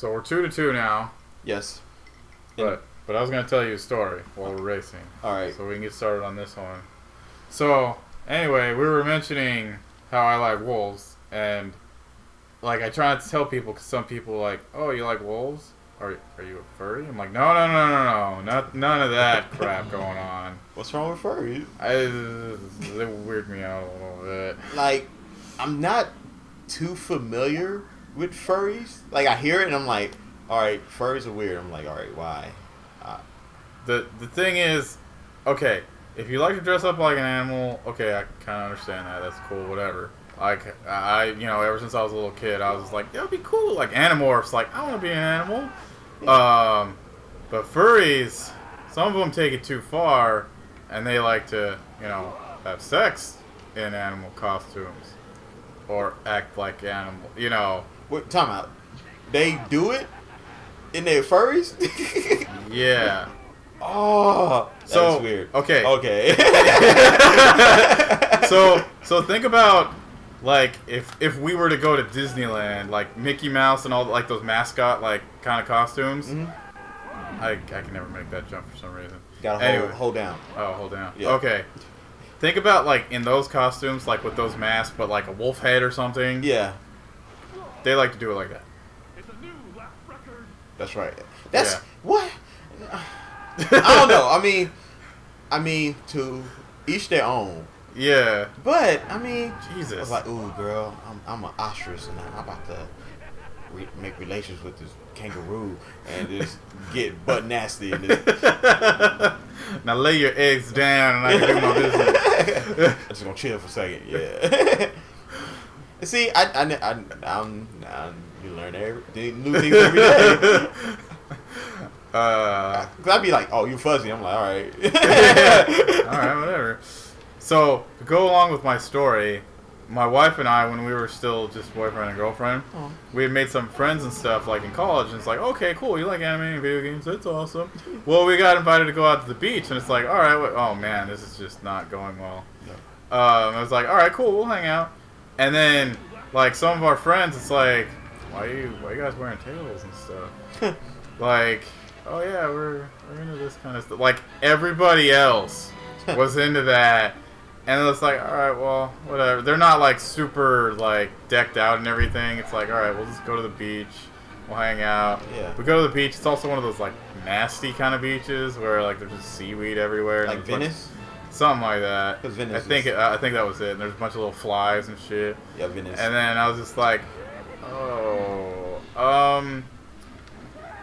So we're 2-2 now. Yes. But I was gonna tell you a story while we're racing. All right. So we can get started on this one. So anyway, we were mentioning how I like wolves, and like I try not to tell people because some people are like, oh, you like wolves? Are you a furry? I'm like, no, none of that crap going on. What's wrong with furries? They weird me out a little bit. Like, I'm not too familiar with furries. Like, I hear it and I'm like, all right, furries are weird. I'm like, all right, why? The thing is, okay, if you like to dress up like an animal, okay, I kind of understand that. That's cool, whatever. Like, ever since I was a little kid, I was just like, that would be cool. Like, Animorphs, like, I want to be an animal. But furries, some of them take it too far, and they like to, have sex in animal costumes. Or act like animal, Wait, time out. They do it in their furries? Yeah. Oh, that's weird. Okay. Okay. So think about, like, if we were to go to Disneyland, like Mickey Mouse and all, like, those mascot, like, kind of costumes. Mm-hmm. I can never make that jump for some reason. Gotta hold down. Oh, hold down. Yeah. Okay. Think about, like, in those costumes, like, with those masks, but, like, a wolf head or something. Yeah. They like to do it like that. That's right. That's... Yeah. What? I don't know. I mean, to each their own. Yeah. But, I mean... Jesus. I was like, ooh, girl, I'm an ostrich, and I'm about to make relations with this kangaroo and just get butt nasty. And now lay your eggs down and I can do my business. I'm just gonna chill for a second. Yeah. See, I'm you learn new things every day. Cause I'd be like, oh, you fuzzy. I'm like, all right. All right, whatever. So to go along with my story, my wife and I, when we were still just boyfriend and girlfriend, we had made some friends and stuff, like in college, and it's like, okay, cool, you like anime and video games, that's awesome. Well, we got invited to go out to the beach, and it's like, all right, oh man, this is just not going well. I was like, all right, cool, we'll hang out. And then, like, some of our friends, it's like, why you guys wearing tails and stuff? Like, oh yeah, we're into this kind of stuff. Like, everybody else was into that. And it's like, all right, well, whatever. They're not, like, super, like, decked out and everything. It's like, all right, we'll just go to the beach. We'll hang out. Yeah. We go to the beach. It's also one of those, like, nasty kind of beaches where, like, there's just seaweed everywhere. Like Venice? Something like that. Because Venice I think that was it. And there's a bunch of little flies and shit. Yeah, Venice. And then I was just like,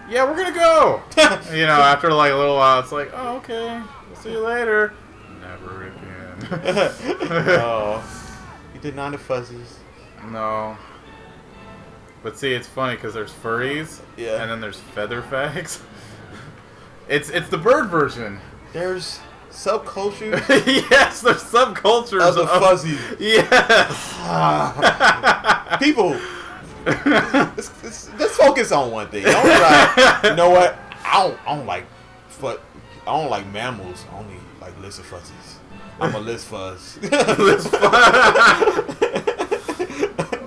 yeah, we're going to go. After, like, a little while, it's like, oh, okay. We'll see you later. Never again. Oh, you did not the fuzzies. No. But see, it's funny because there's furries, yeah, and then there's feather fags. It's the bird version. There's subcultures. Yes, there's subcultures of the fuzzies. Yes. People, let's focus on one thing. You know what? I don't like mammals. I only like lizard fuzzies. I'm a Liz Fuzz. Liz Fuzz.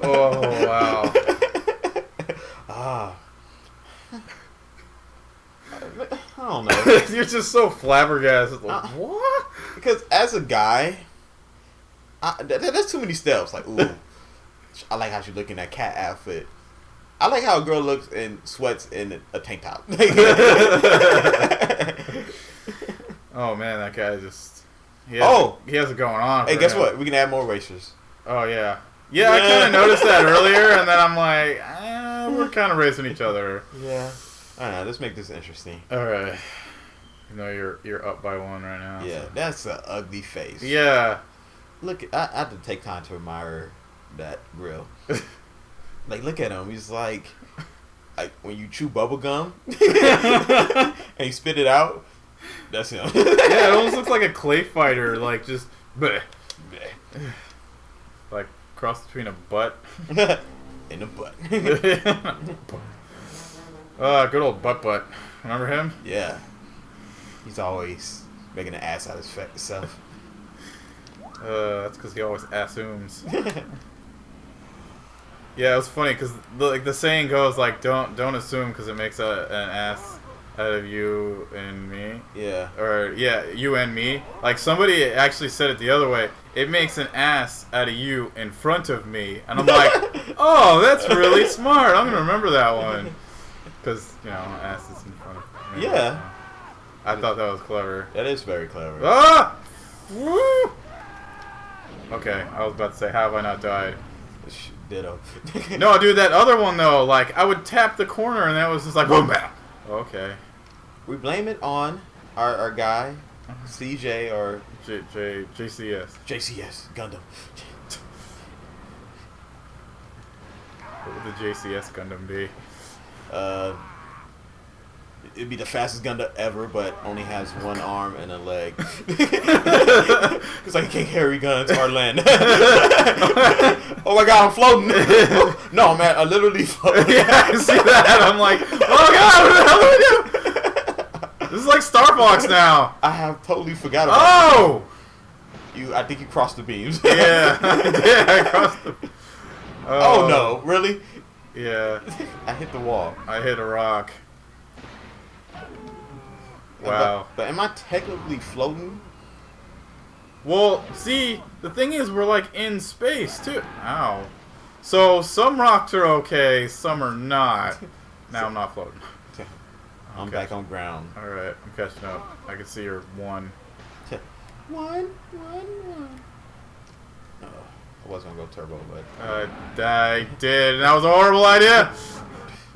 Oh, wow. I don't know. You're just so flabbergasted. Like, what? Because as a guy, that's too many steps. Like, ooh, I like how she look in that cat outfit. I like how a girl looks in sweats in a tank top. Oh, man, that guy just... He has it going on. Hey, guess what? We can add more racers. Oh, yeah. Yeah, I kind of noticed that earlier, and then I'm like, we're kind of racing each other. Yeah. I don't know. Let's make this interesting. All right. You're up by one right now. Yeah, so. That's an ugly face. Yeah. Look, I have to take time to admire that grill. Like, look at him. He's like when you chew bubble gum and you spit it out. That's him. Yeah, it almost looks like a clay fighter, like just bleh. Like cross between a butt and a butt. Good old butt. Remember him? Yeah. He's always making an ass out of himself. That's because he always assumes. Yeah, it was funny because like the saying goes like don't assume because it makes an ass out of you and me. Yeah. Or yeah, you and me. Like somebody actually said it the other way. It makes an ass out of you in front of me, and I'm like, oh, that's really smart. I'm gonna remember that one because ass is in front of me. Yeah. I thought that was clever. That is very clever. Ah! Woo! Okay, I was about to say, how have I not died? Ditto. No, dude, that other one though, like I would tap the corner and that was just like boom bam. Okay. We blame it on our guy, CJ or JCS. JCS Gundam. What would the JCS Gundam be? It'd be the fastest Gundam ever, but only has one arm and a leg. It's like he can't carry guns or land. Oh my god, I'm floating. No, man, I literally float. Yeah, I see that. I'm like, oh god, what the hell do we do? This is like Star Fox now. I have totally forgot about I think you crossed the beams. Yeah, I did. I crossed the... Oh no, really? Yeah. I hit the wall. I hit a rock. Wow. But am I technically floating? Well, see, the thing is, we're like in space too. Ow. So some rocks are okay, some are not. Now I'm not floating. I'm back on ground. All right, I'm catching up. I can see your one. One. I was gonna go turbo, but I did, and that was a horrible idea.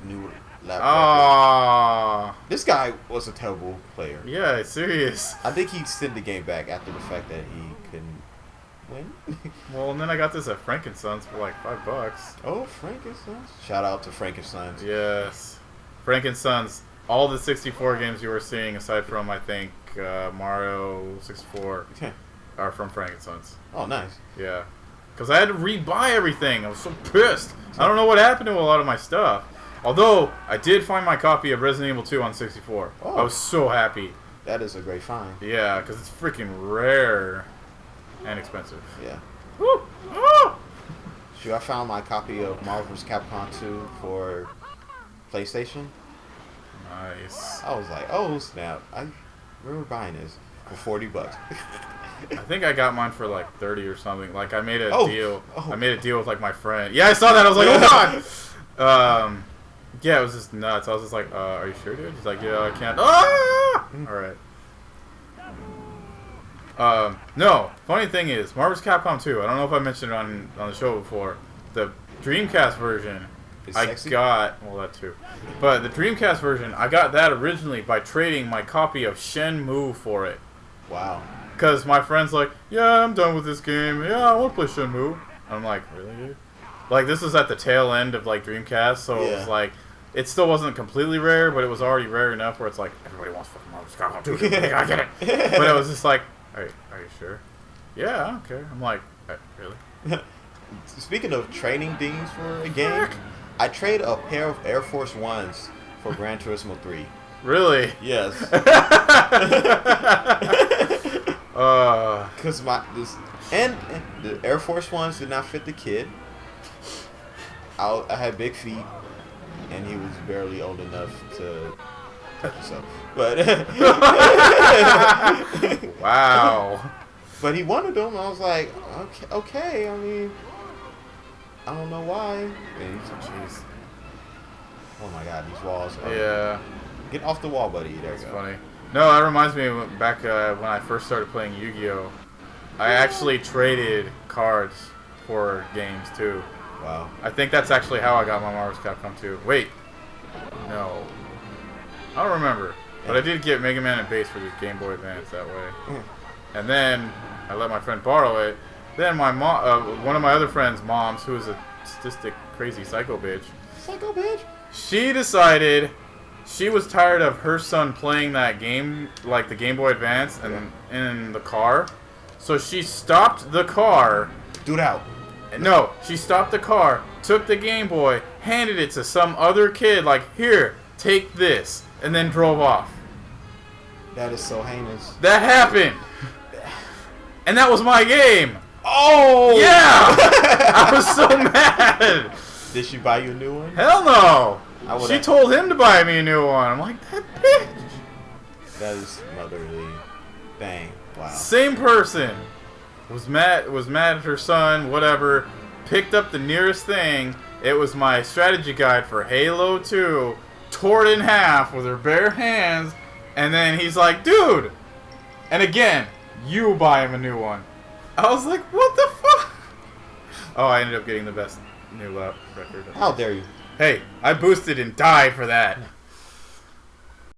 New laptop. Ah. This guy was a terrible player. Yeah, serious. I think he sent the game back after the fact that he couldn't win. Well, and then I got this at Frankenstein's for like $5. Oh, Frankenstein's! Shout out to Frankenstein's. Yes, Frankenstein's. All the 64 games you were seeing, aside from I think Mario 64, are from Frankenstein's. Oh, nice. Yeah, because I had to rebuy everything. I was so pissed. I don't know what happened to a lot of my stuff. Although I did find my copy of Resident Evil 2 on 64. Oh. I was so happy. That is a great find. Yeah, because it's freaking rare and expensive. Yeah. Woo! Oh! Shoot, I found my copy of Marvel vs. Capcom 2 for PlayStation. Nice. I was like, oh snap! I remember buying this for $40. I think I got mine for like 30 or something. Like I made a deal. Oh. I made a deal with like my friend. Yeah, I saw that. I was like, oh god. Yeah, it was just nuts. I was just like, are you sure, dude? He's like, yeah, I can't. Ah! All right. No. Funny thing is, Marvel vs. Capcom 2. I don't know if I mentioned it on the show before. The Dreamcast version. Sexy? Got, well, that too. But the Dreamcast version, I got that originally by trading my copy of Shenmue for it. Wow. Because my friend's like, yeah, I'm done with this game. Yeah, I want to play Shenmue. I'm like, really, dude? Like, this was at the tail end of, like, Dreamcast, so it was like, it still wasn't completely rare, but it was already rare enough where it's like, everybody wants fucking Marvel vs. Capcom 2. I get it. But it was just like, are you sure? Yeah, I don't care. I'm like, really? Speaking of trading things for a game, I trade a pair of Air Force Ones for Gran Turismo 3. Really? Yes. Because and the Air Force Ones did not fit the kid. I had big feet, and he was barely old enough to touch himself. But wow. But he wanted them. I was like, okay. I mean, I don't know why. Jeez. Oh my god, these walls. Yeah. Get off the wall, buddy. There That's you go. funny. No, that reminds me of back when I first started playing Yu-Gi-Oh! I actually traded cards for games too. Wow. I think that's actually how I got my Marvel vs. Capcom 2. Wait. No. I don't remember. But I did get Mega Man and Base for the Game Boy Advance that way. And then I let my friend borrow it. Then my mom, one of my other friends' moms, who is a sadistic, crazy psycho bitch. Psycho bitch? She decided she was tired of her son playing that game, like the Game Boy Advance, and in the car. So she stopped the car. Dude out. No, she stopped the car, took the Game Boy, handed it to some other kid, like, here, take this, and then drove off. That is so heinous. That happened. And that was my game. Oh! Yeah! I was so mad. Did she buy you a new one? Hell no. I She told him to buy me a new one. I'm like, that bitch. That is motherly. Dang. Wow. Same person. Was mad at her son, whatever. Picked up the nearest thing. It was my strategy guide for Halo 2. Tore it in half with her bare hands. And then he's like, dude. And again, you buy him a new one. I was like, what the fuck? Oh, I ended up getting the best new record. How dare you? Hey, I boosted and died for that.